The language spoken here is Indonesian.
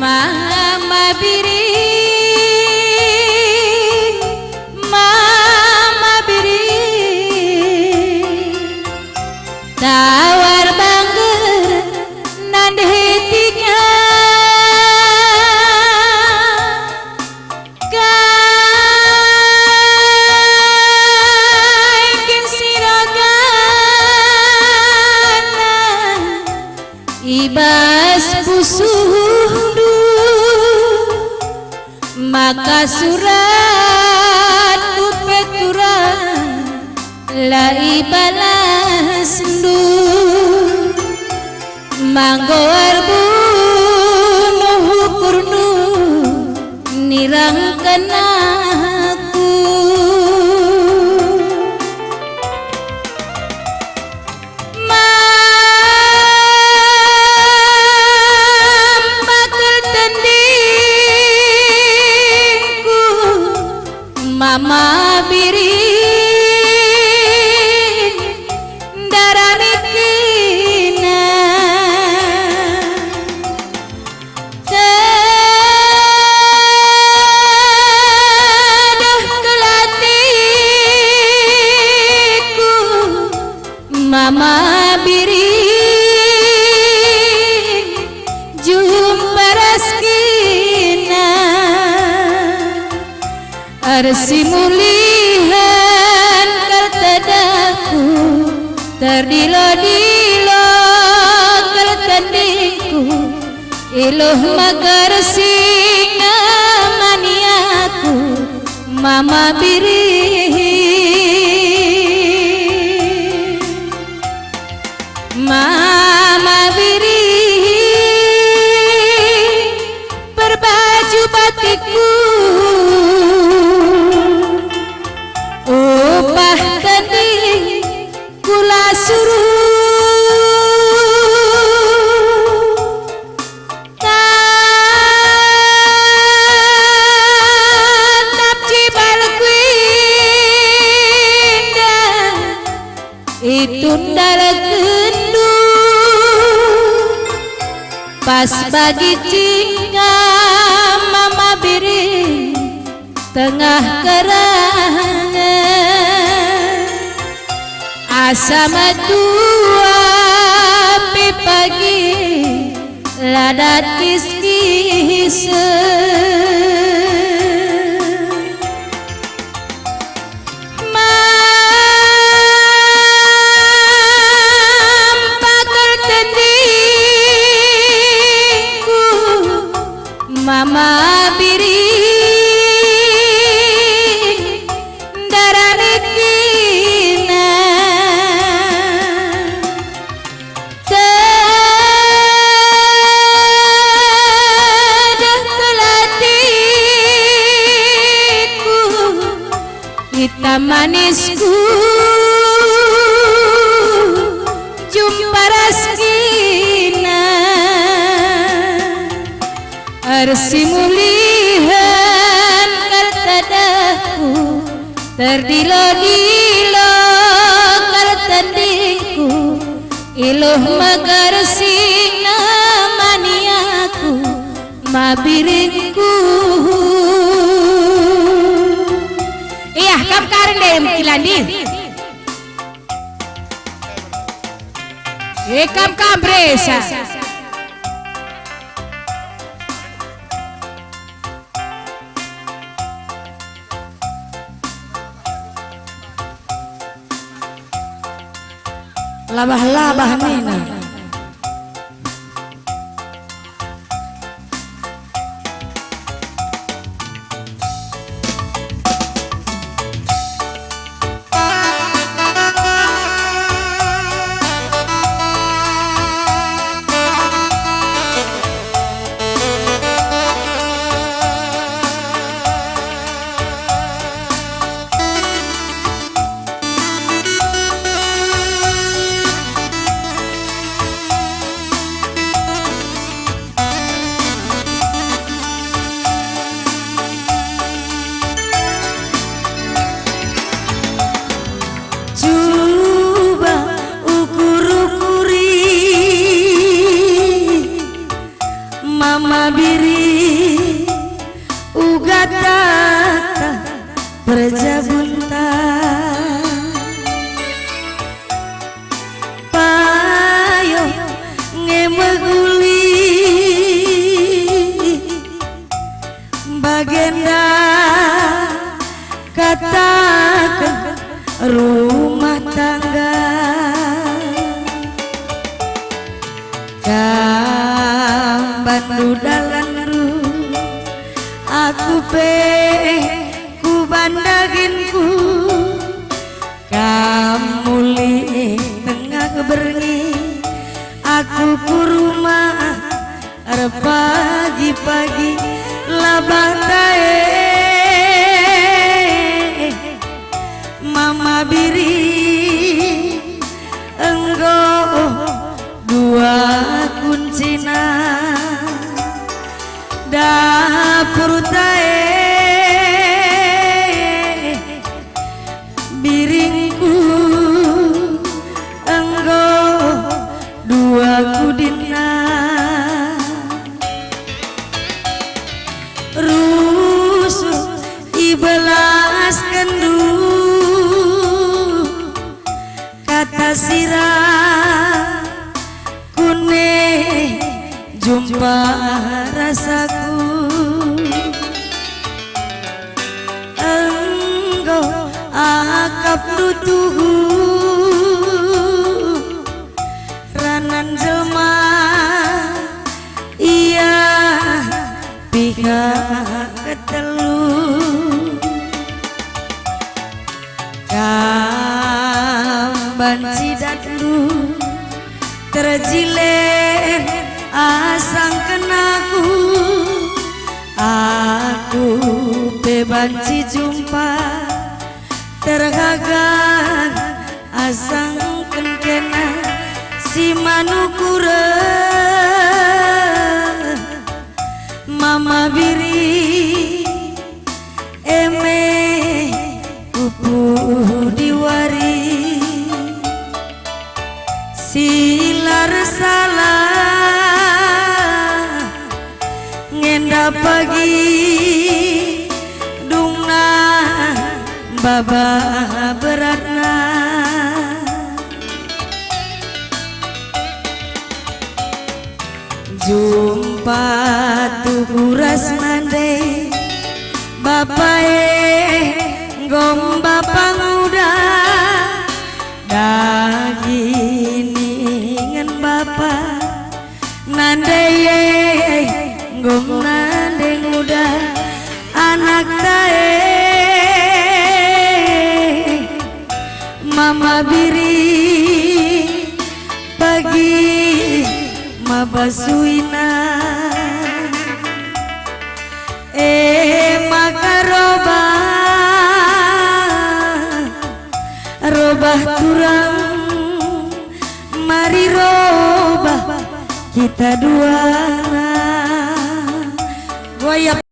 Mama biri, mama biri, tawar bangger nandhetika kaikin siragana ibas pusuhdu maka surat peturan lai balas ndu manggo arbunuh kurnu nirangkan aku mama birin daramikina tedah kelatiku mama birin jumpa raskina arsi mulihan kartadaku terdilo-dilo kartandingku iluh magar singa maniaku mama biri mama biri berbaju batikku upah tanding kula suruh tatap cibal kuinda itu ndara gendu pas bagi cinga mama biring tengah kerangan asa matua pagi ladat kis-kis mampakar tandingku mama biri hitam manisku jumpa raskina arsi mulihan kartadaku terdilo-dilo kartandingku iluh magar singa maniaku mabirinku kam karin deh kilandi kam bresa labah-labah nina berjabunta payo ngemeguli bagenda katakan rumah tangga kambandu dalandu aku ku bandaginku kamuli tengah keberni aku ku rumah pagi-pagi labah tae mama biri enggo dua kuncina dapur tae biringku enggo dua kudina rusuh ibelas kendu kata sirah kune jumpa rasaku enggo akap nutuhu ranan jelma iya pihak ketelu kamban cidatlu terjilen asang kenaku aku bebanci jumpa terhagan asang kenkena si manukura mama biri eme kupu diwari silar salah ngenda pagi dungna baba beratna jumpa tuhuras mande bapae gom bapa muda daginingan bapa nandeye gom nande muda anak tae mama biri pagi mabasuina maka robah turang mari robah kita dua goyap